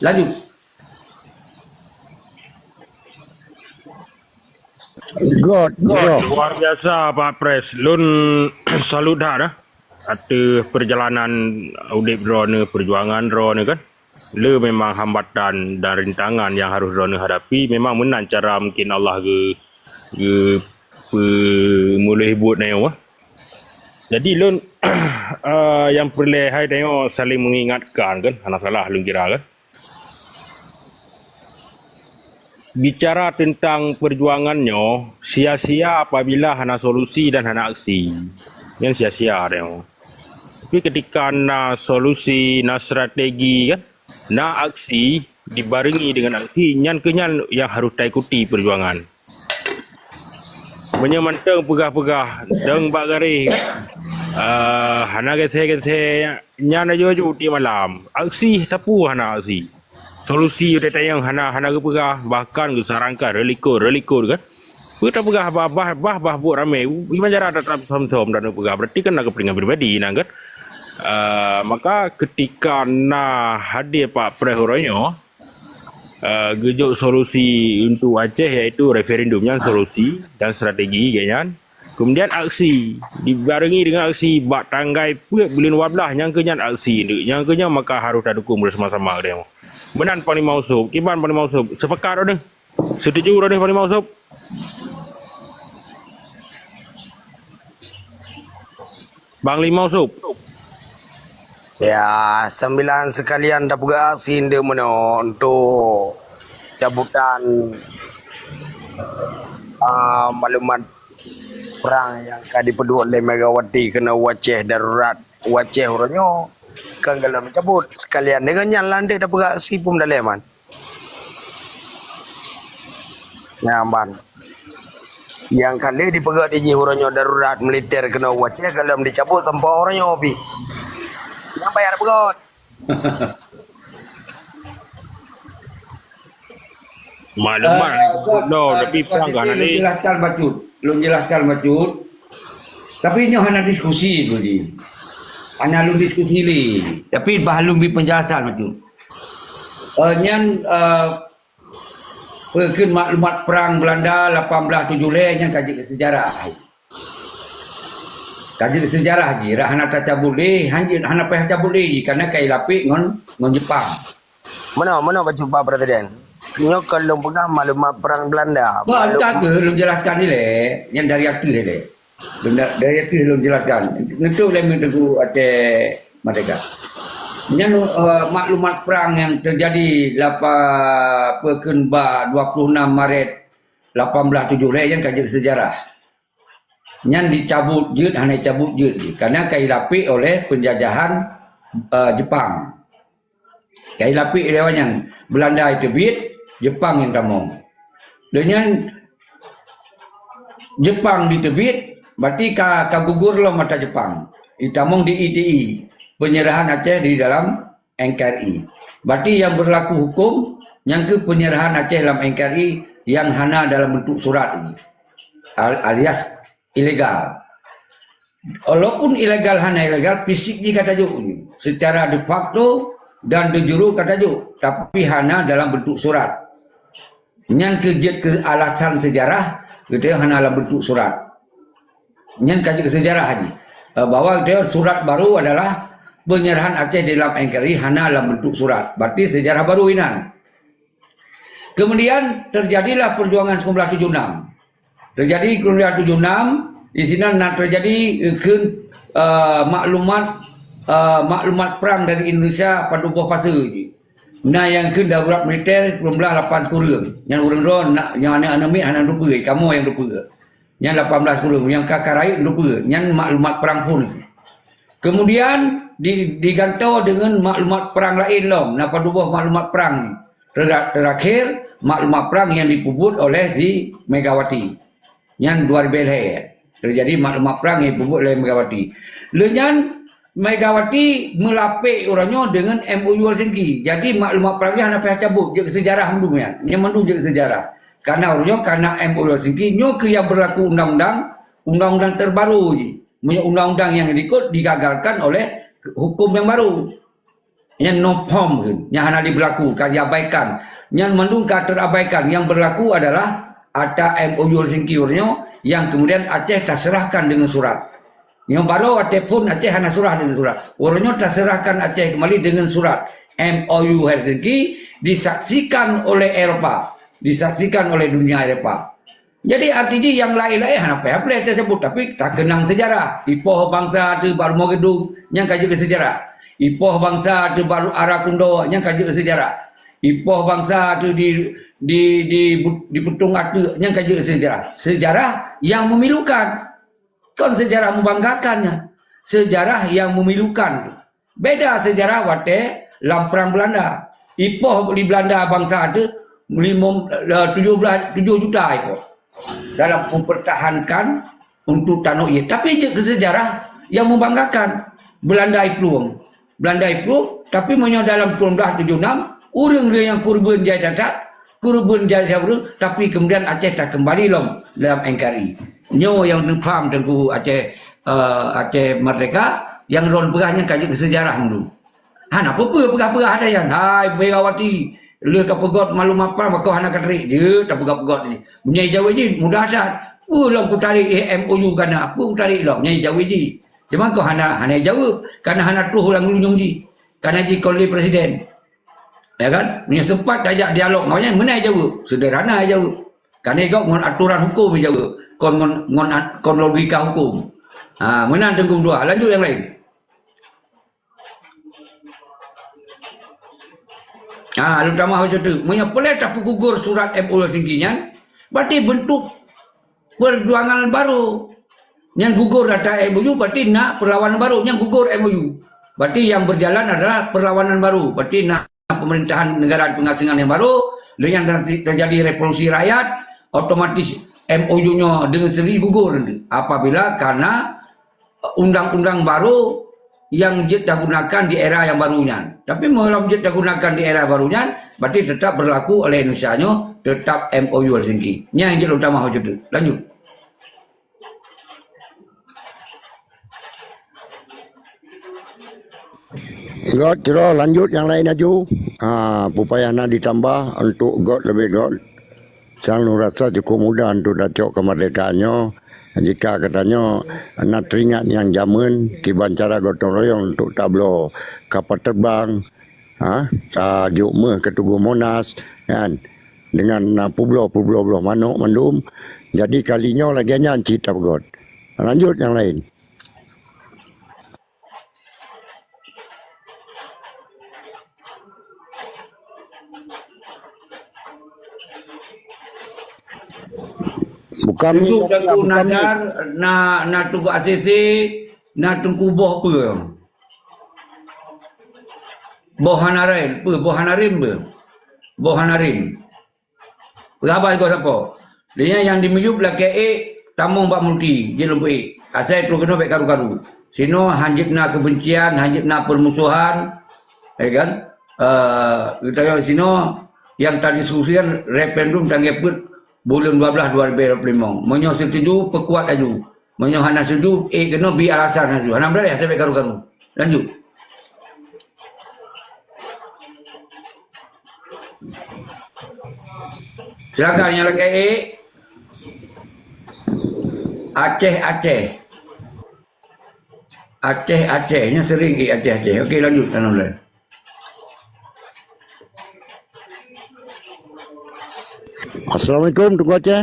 Lanjut. God, God. Luar biasa Pak Pres. Lun salut dah. Ada perjalanan audit drone perjuangan drone kan. Le memang hambatan dan rintangan yang harus drone hadapi. Memang menang cara mungkin Allah ke mulai buat neo. Jadi lun yang perlu hai tengok saling mengingatkan kan. Anak salah lun kira kan. Bicara tentang perjuangannya, sia-sia apabila hana solusi dan hana aksi. Yang sia-sia dia. Tapi ketika nak solusi, nak strategi kan, nak aksi dibarengi dengan aksi, nyan kenyan yang harus ikuti perjuangan. Menyemantang pegah-pegah, deng bak garis kan. Hana gese-gese, nyan aja uti malam. Aksi sapu hana aksi. Solusi data yang hana ke pegah, bahkan ke sarangkan relikor kan. Kita pegah bah buat ramai. Gimana cara tetap som-som dan pegah berarti kan nak kepentingan pribadi kan. Maka ketika nak hadir Pak Prehoronyo gejok solusi untuk Aceh iaitu referendum yang solusi dan strategi kan. Kemudian aksi dibarengi dengan aksi bak tanggai bulan wablah yang kenyan aksi yang kenyan maka harus ada dukung bersama-sama dia. Benan Panglima Usop, kiban Panglima Usop, sepakat dah. Setuju dah Panglima Usop. Panglima Usop. Ya, 9 sekalian dah buka aksi dia mana untuk cabutan maklumat perang yang akan dipedut oleh Megawati kena waceh darurat waceh orangnya kan kalau mencabut sekalian dengan nyalan dia dah buka aksi pun dah leman nyaman yang kali dipegat di orangnya darurat militer kena waceh kalau dicabut tanpa orangnya opi yang bayar pegot. Maklumat tapi perang kan ni. Belum jelaskan bacut. Tapi ini hanya diskusi tu di. Hanya lu diskusi li. Tapi belum bi penjelasan bacut. Nyan perken maklumat perang Belanda 1870 yang kaji sejarah. Kaji sejarah ji, hana tak cabut li, hana payah cabut li karena kai lapik ngon Jepang. Mana baju Pak Presiden? Nyo kalau pegang maklumat perang Belanda. Tak ke belum jelaskan ni le, yang dari aku le. Dari aku belum jelaskan. Itu lagi teguh Aceh Merdeka. Yang maklumat perang yang terjadi 26 Maret 1870 yang kaji sejarah. Yang dicabut jut hanya cabut jut karena kai lapik oleh penjajahan Jepang. Kai lapik dia yang Belanda itu bit Jepang yang tamong. Dengan Jepang ditebit, berarti kagugur lo mata Jepang. Itamong di ITI, penyerahan Aceh di dalam NKRI. Berarti yang berlaku hukum, yang ke penyerahan Aceh dalam NKRI yang hana dalam bentuk surat ini. Alias ilegal. Walaupun ilegal hana ilegal, fisik ni kata juk. Secara de facto dan de juru kata juk. Tapi hana dalam bentuk surat. Yang kejut ke alasan sejarah, kita hanya dalam bentuk surat. Yang kaji ke sejarah haji. Bahwa dia surat baru adalah penyerahan Aceh dalam NKRI hanya dalam bentuk surat. Berarti sejarah baru ini. Kemudian terjadilah perjuangan 1976. Terjadi 1976, di sini nak terjadi maklumat perang dari Indonesia pada buah fase. Nah yang ke darurat militer jumlah 8 kurang. Yang orang ron nak yang anak ambil anak lupa, kamu yang lupa. Yang 18 kurang, yang kakarai lupa. Yang maklumat perang pun. Kemudian digantau dengan maklumat perang lain lom. Napa dua maklumat perang ni. Terakhir maklumat perang yang dipubut oleh si Megawati. Yang 2000 terjadi maklumat perang yang dipubut oleh Megawati. Lenyan Megawati melapik orangnya dengan MOU Helsinki. Jadi maklumat perangnya hanya pihak cabut je sejarah dulu ya. Yang mendu je sejarah. Karena orangnya karena MOU Helsinki nyo ke yang berlaku undang-undang terbaru je. Undang-undang yang diikut digagalkan oleh hukum yang baru. yang no form kan, yang hanya diberlakukan, diabaikan. Yang menunggu terabaikan, yang berlaku adalah ada MOU Helsinki-nya yang kemudian Aceh terserahkan dengan surat. Yang baru Aceh pun Aceh hanya surah dengan surat. Orangnya terserahkan Aceh kembali dengan surat. MOU Helsinki disaksikan oleh Eropa, disaksikan oleh dunia Eropa. Jadi artinya yang lain-lain hanya apa saya sebut, tapi tak kenang sejarah. Ipoh bangsa tu baru mau gedung yang kaji ke sejarah. Ipoh bangsa tu baru arah kundo yang kaji ke sejarah. Ipoh bangsa tu di putung atu yang kaji ke sejarah. Sejarah yang memilukan. Kan sejarah membanggakannya. Sejarah yang memilukan. Beda sejarah wate lamperang Belanda. Ipoh di Belanda bangsa tu 7 juta ipoh. Dalam mempertahankan untuk tanah ia. Tapi sejarah yang membanggakan. Belanda itu. Tapi menyo dalam 1976, orang dia yang kurban jaya datat, kurban jaya jauh, tapi kemudian Aceh tak kembali dalam NKRI. Nyo yang faham tentang Aceh Merdeka, yang ron pegahnya kaji sejarah dulu. Hana apa pegah ada yang, hai Megawati, le ka pegot malu apa maka hana katrik dia tak pegot ni punya jauh je mudah asal ulang ku tarik MOU kana apa ku tarik lah punya jauh je cuma kau hana jauh karena hana tuh ulang lunyung ji karena ji kolej presiden ya kan punya sempat ajak dialog maknanya mana jauh sederhana jauh karena kau ngon aturan hukum jauh kon logika hukum mana tenggung dua lanjut yang lain. Terutama macam tu. Boleh tak gugur surat MOU Helsinki-nya? Berarti bentuk perjuangan baru. Yang gugur data MOU berarti nak perlawanan baru. Yang gugur MOU. Berarti yang berjalan adalah perlawanan baru. Berarti nak pemerintahan negara pengasingan yang baru. Dengan terjadi revolusi rakyat, otomatis MOU-nya dengan sendiri gugur. Apabila karena undang-undang baru yang jet dah gunakan di era yang barunya. Tapi kalau jet dah gunakan di era barunya, berarti tetap berlaku oleh Indonesia-nya, tetap MOU Helsinki. Ini yang jet utama macam tu. Lanjut. God, kira lanjut yang lain aja. Upaya nak ditambah untuk God lebih God. Saya rasa cukup mudah untuk dacok kemerdekaannya. Jika katanya nak teringat yang zaman kiban cara gotong royong untuk tablo kapal terbang, tajuk ke Tugu Monas kan dengan pulau manuk mandum. Jadi kalinya lagi nyanyi cerita God. Lanjut yang lain. Bukan Tentu Datuk Nazar nak tunggu ACC, nak tunggu boh apa? Bohanarim apa? Bohanarim. Berapa kau siapa? Dia yang dimiyup laki tamong bak multi, je lumpi. Asal tu kena baik karu-karu. Sino hanjipna kebencian, hanjipna permusuhan. Ya kan? Kita sino yang tadi diskusikan referendum tanggeput bulan 12 2025. Menyo setuju perkuat aju. Menyo hana setuju kena bi alasan aju. Hana boleh sampai karu-karu. Lanjut. Silakan yang lagi Aceh. Ini sering Aceh. Okey lanjut Tanoleh. Assalamualaikum Tuan Aceh.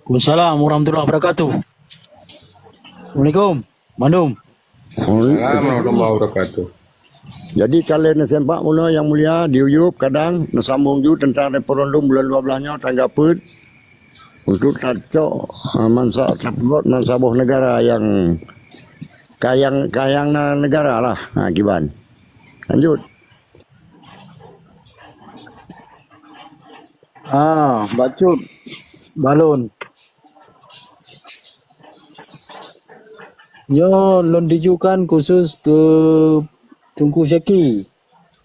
Waalaikumsalam warahmatullahi wabarakatuh. Assalamualaikum. Mandum. Warahmatullahi wabarakatuh. Jadi kalian nak sempak mula yang mulia diuyup kadang nak sambung juga tentang referendum bulan 12-nya tanggaput untuk tacok mansa terpegot mansa buah negara yang kayang negara lah kiban. Lanjut. Bacut balon. Yo lon ditujukan khusus ke Tunku Syaki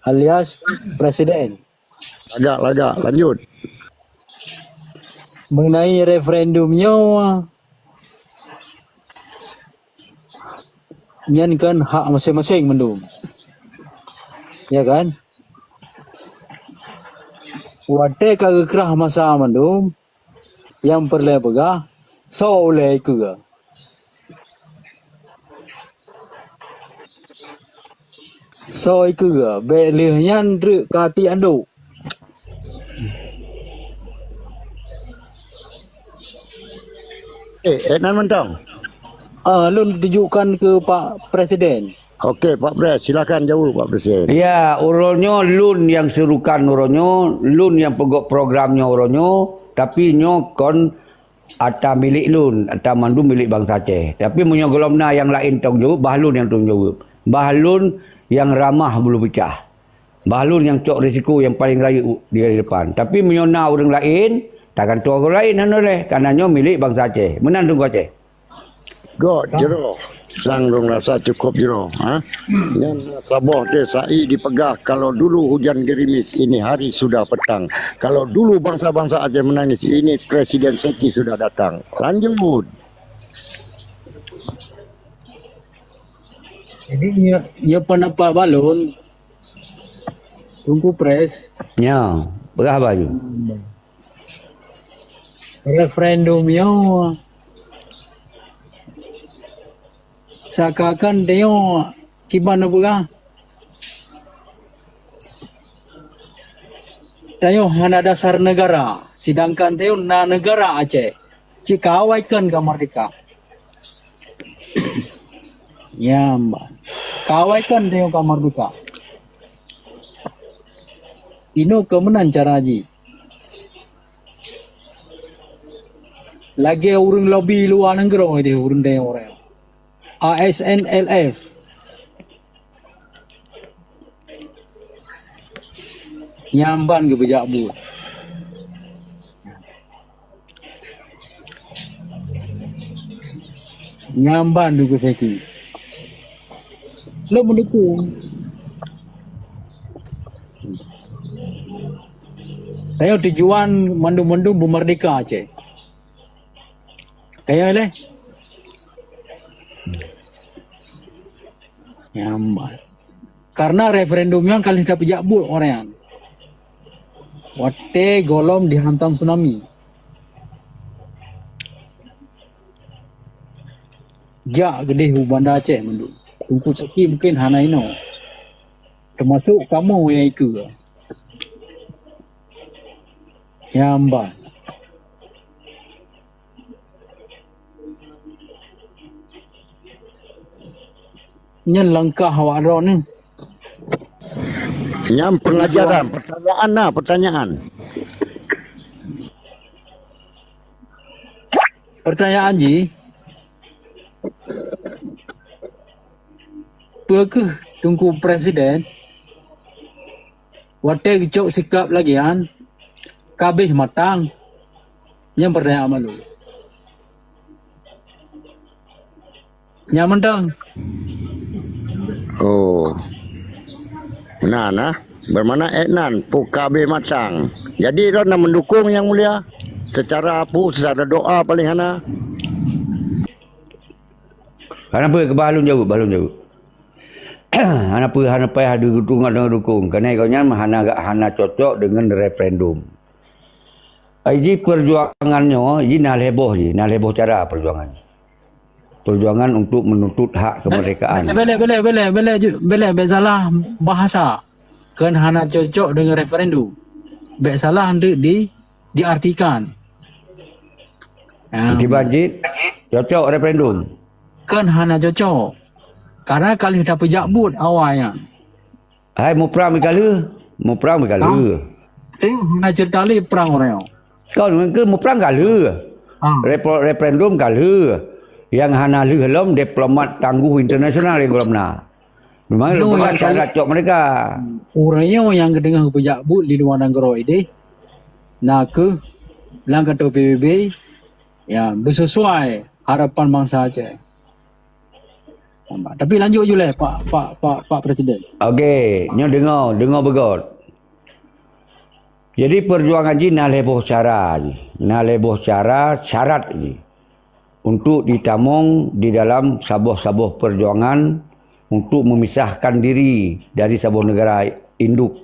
alias Presiden. Lagak. Lanjut. Mengenai referendumnya nyan kan hak masing-masing mendung. Ya kan? Wate kagak kerah masa mendung yang perlu pegah so oleh ke. So ke belih nyan re kati ando. Etnan mentang. Lun tunjukkan ke Pak Presiden. Okey, Pak Pres, silakan jawab Pak Presiden. Ya, uronyo lun yang serukan uronyo, lun yang pegok programnya uronyo, tapi nyo kon ata milik lun, ata mandu milik bangsa Aceh. Tapi munyo golomna yang lain tong jawab, bahlun yang tong jawab. Bahlun yang ramah belum pecah. Bahlun yang cok risiko yang paling raya di depan. Tapi menyona orang lain, takkan tu orang lain oleh karena nyo milik bangsa Aceh. Menan tunggu Aceh. God jero sang dong rasa cukup jero yang Sabah dia sai dipegah kalau dulu hujan gerimis ini hari sudah petang kalau dulu bangsa-bangsa Aceh menangis ini Presiden Seki sudah datang lanjut. Jadi ya pendapat balon tunggu pres Ya, berapa baju? referendumnya seakan dia gimana bukan? Dia hanya dasar negara, sedangkan dia na negara Aceh. Jika awaikan kemerdekaan. Ya, mbak. Kawaikan dia kemerdekaan. Ino kemenan cara ji. Lagi orang lobby luar negara dia orang dia orang. ASNLF. Nyamban ke bejak bu. Nyamban tu ke seki. Lo mendukung. Saya tujuan mandu-mandu bermerdeka Aceh. Kayak leh. Nyamban. Karena referendumnya kali dapat jabul orang. Wate golom dihantam tsunami. Jak gede hu Banda Aceh mendu. Tungku Ceki mungkin hana ino. Termasuk kamu yang ikut. Nyamban. Nyen langkah awak ron ni. Nyam pengajaran pertanyaan Pertanyaan ji. Apakah tunggu presiden wate gecok sikap lagi an kabeh matang yang pertanyaan malu. Nyaman dong. Oh benar bermana Etnan PKB matang jadi Ron mendukung yang mulia secara secara doa paling hana. Kenapa ke balun jauh? Kenapa ada dukungan dengan dukung? Kerana ikutnya hana cocok dengan referendum. Ini perjuangannya, ini nak leboh cara perjuangan. Perjuangan untuk menuntut hak kemerdekaan. Boleh salah bahasa. Kan hana cocok dengan referendum. Salah hendak diartikan. Dibajit cocok referendum. Kan hana cocok. Karena kali dapat jabut awalnya. Hai mu perang kala. Hana cerita li perang orang. Kau ke mu perang kala. Referendum kala. Yang hana helom diplomat tangguh internasional yang golomna. Memang lepas syarat cok mereka. Orangnya yang kedengar pejabut di luar negara ini nak ke langkah PBB yang bersesuai harapan bangsa Aceh. Tapi lanjut je lah Pak Presiden. Okey, nyo dengar begot. Jadi perjuangan ji nak leboh cara syarat ji. untuk ditamung di dalam sabuh-sabuh perjuangan untuk memisahkan diri dari sabuh negara induk.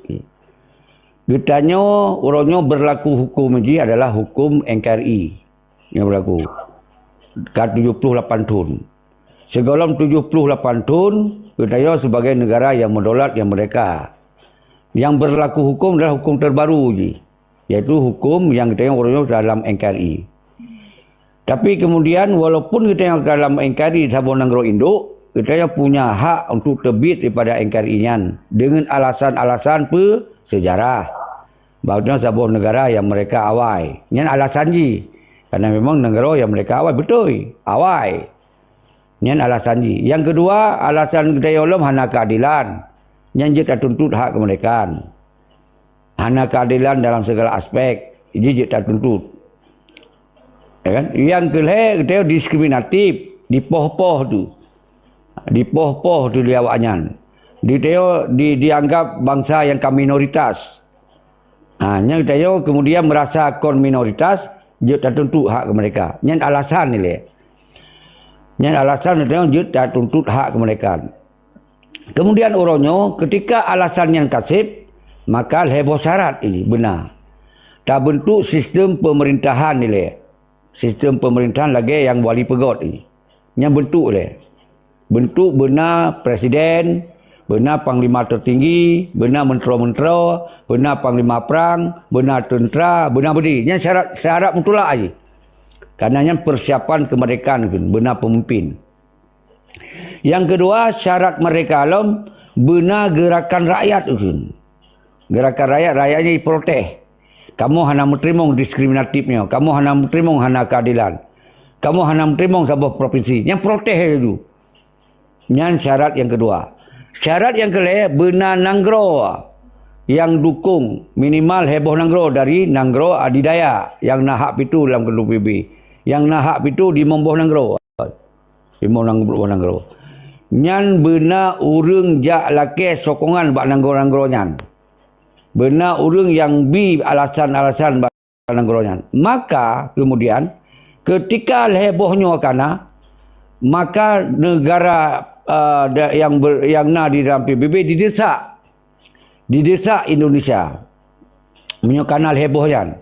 Getanya orangnya berlaku hukum ini adalah hukum NKRI yang berlaku. Kat 78 tahun. Sebelum 78 tahun, getanya sebagai negara yang mendolat yang merdeka. Yang berlaku hukum adalah hukum terbaru ini, yaitu hukum yang getanya orangnya dalam NKRI. Tapi kemudian walaupun kita yang dalam NKRI Sabah Negara Induk, kita punya hak untuk terbit daripada NKRI-nya dengan alasan-alasan sejarah. Bahawa Sabah negara yang mereka awai. Ini alasan ji. Karena memang negara yang mereka awai betul. Awai. Ini alasan ji. Yang kedua, alasan kita yang hana keadilan. Yang kita tuntut hak kemerdekaan. Hana keadilan dalam segala aspek. Ini kita tuntut. Ya kan? Yang kedua, kita diskriminatif. Dipoh-poh tu. Dipoh-poh tu dia awaknya. Dianggap bangsa yang minoritas. Yang kita kemudian merasa kon minoritas, dia tak tuntut hak ke mereka. Yang alasan ni le. Yang alasan dia tak tuntut hak ke mereka. Kemudian orangnya ketika alasan yang kasih, maka heboh syarat ini benar. Tak bentuk sistem pemerintahan ni le. Sistem pemerintahan lagi yang wali pegot ini. Yang bentuk le. Bentuk benar presiden, benar panglima tertinggi, benar mentera-mentera, benar panglima perang, benar tentera, benar budi. Yang syarat mutulak aja. Karena yang persiapan kemerdekaan benar pemimpin. Yang kedua, syarat mereka alam benar gerakan rakyat itu. Gerakan rakyatnya diprotes. Kamu hanya menerima diskriminatifnya, kamu hanya menerima hana keadilan. Kamu hanya menerima sebuah provinsi. Yang protes itu. Yang syarat yang kedua. Syarat yang kedua, benar nanggro yang dukung minimal heboh nanggro dari nanggro adidaya yang nahak itu dalam kedua PB. Yang nahak itu di memboh nanggro. Di memboh nanggro. Nyan benar urang jak laki sokongan bak nanggro-nanggro nyan. Benar urang yang alasan-alasan bak nanggro nyan. Maka kemudian ketika hebohnya kana, maka negara yang di dalam PBB didesak Indonesia punya kanal heboh kan,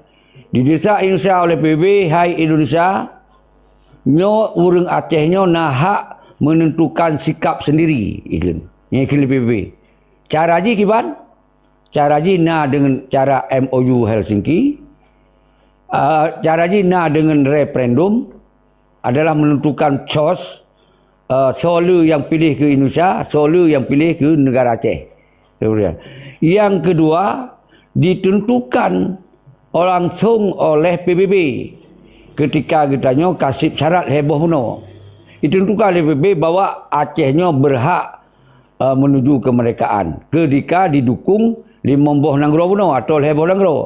didesak Indonesia oleh PBB. Hai Indonesia, nyo urang Aceh nyo nahak menentukan sikap sendiri itu yang kini PBB. Cara ji kiban, cara ji na dengan cara MOU Helsinki, cara ji na dengan referendum adalah menentukan choice. Solo yang pilih ke Indonesia, Solo yang pilih ke negara Aceh. Kemudian. Yang kedua, ditentukan langsung oleh PBB. Ketika kitanya kasih syarat heboh puno. Ditentukan oleh PBB bahawa Acehnya berhak menuju kemerdekaan. Ketika didukung di memboh nanggro puno atau heboh nanggro.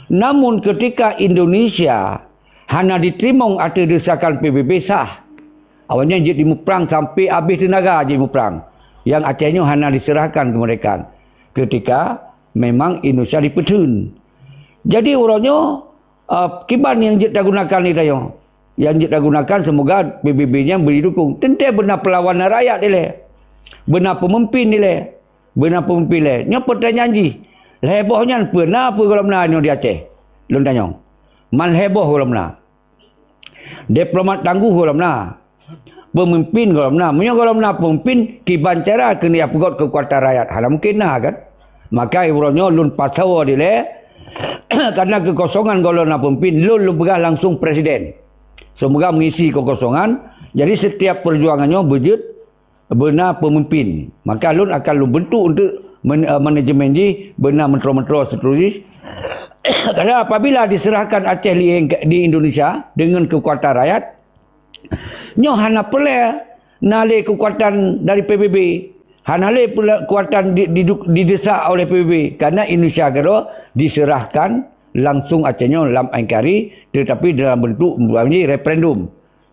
Namun ketika Indonesia hanya diterima ada desakan PBB sah. Awalnya dia dimuprang sampai habis tenaga dia muprang. Yang Acehnya hanya diserahkan kemerdekaan. Ketika memang Indonesia dipetun. Jadi orangnya kiban yang dia gunakan ni tayo. Yang dia gunakan semoga PBB-nya beri dukung. Tentu benar perlawanan rakyat dia. Benar pemimpin dia. Benar pemimpin dia. Nya pertanyaan ji. Hebohnya benar apa kalau benar di Aceh? Lun tanya. Man heboh kalau benar. Diplomat tangguh kalau benar. Pemimpin kalau benar. Maksudnya kalau benar pemimpin, kiban cara kena pegot kekuatan rakyat. Hal mungkin lah kan. Maka iburannya lun pasawa dia. Karena kekosongan kalau nak pemimpin, lun berah langsung presiden. Semoga mengisi kekosongan. Jadi setiap perjuangannya berjut benar pemimpin. Maka lun akan lun bentuk untuk manajemen ji benar mentera-mentera seterusnya. Karena apabila diserahkan Aceh di Indonesia dengan kekuatan rakyat, nyo hana pula nale kekuatan dari PBB, hana le pula kekuatan didesak oleh PBB karena Indonesia kero diserahkan langsung Acehnya dalam NKRI tetapi dalam bentuk referendum.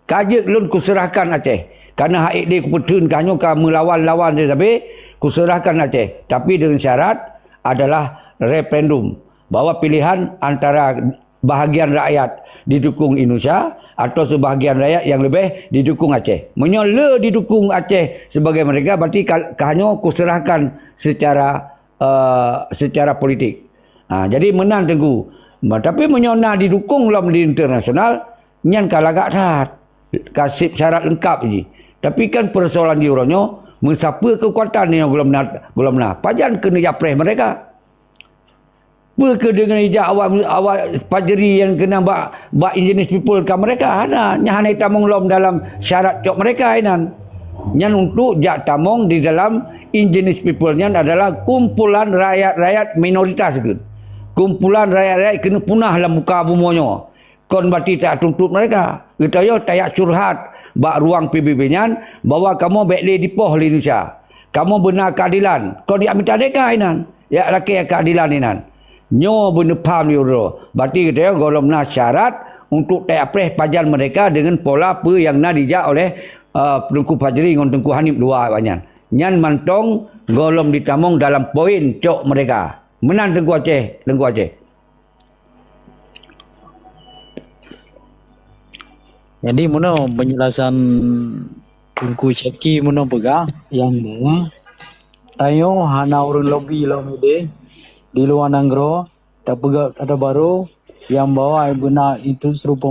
Kajik lun kuserahkan Aceh karena hak dia kupetun kanyo ka melawan-lawan tetapi kuserahkan Aceh tapi dengan syarat adalah referendum bahwa pilihan antara bahagian rakyat didukung Indonesia atau sebahagian rakyat yang lebih didukung Aceh. Menyola didukung Aceh sebagai mereka berarti hanya kuserahkan secara politik. Jadi menang Tengku. Tapi menyona didukung dalam di internasional nyan kalagak sahat. Kasih syarat lengkap je. Tapi kan persoalan di orangnya mensapa kekuatan yang belum nak. Pajan kena japres mereka. Apa dengan ijak awal Fajri yang kena bak indigenous people ke mereka? Nyahanai tamong lom dalam syarat cok mereka inan. Nyan untuk jak tamong di dalam indigenous people nyan adalah kumpulan rakyat-rakyat minoritas ke. Kumpulan rakyat-rakyat kena punah dalam muka bumonyo. Kon berarti tak tuntut mereka. Kita yo tayak curhat bak ruang PBB nyan bahwa kamu baiklah dipoh di Indonesia. Kamu benar keadilan. Kon dia minta deka inan. Ya laki keadilan inan. Nyo benepam euro. Berarti kita golong nak syarat untuk tak apreh pajan mereka dengan pola apa yang nak dijak oleh Tengku Fajri dengan Tengku Hanif dua banyak. Nyan mantong golong ditamong dalam poin cok mereka. Menang Tengku Aceh. Jadi mana penjelasan Tengku Ceki mana pegah yang bahwa tayo hana orang lobby lah mede di luar Nanggro tak pegah ada baru yang bawa benar itu serupa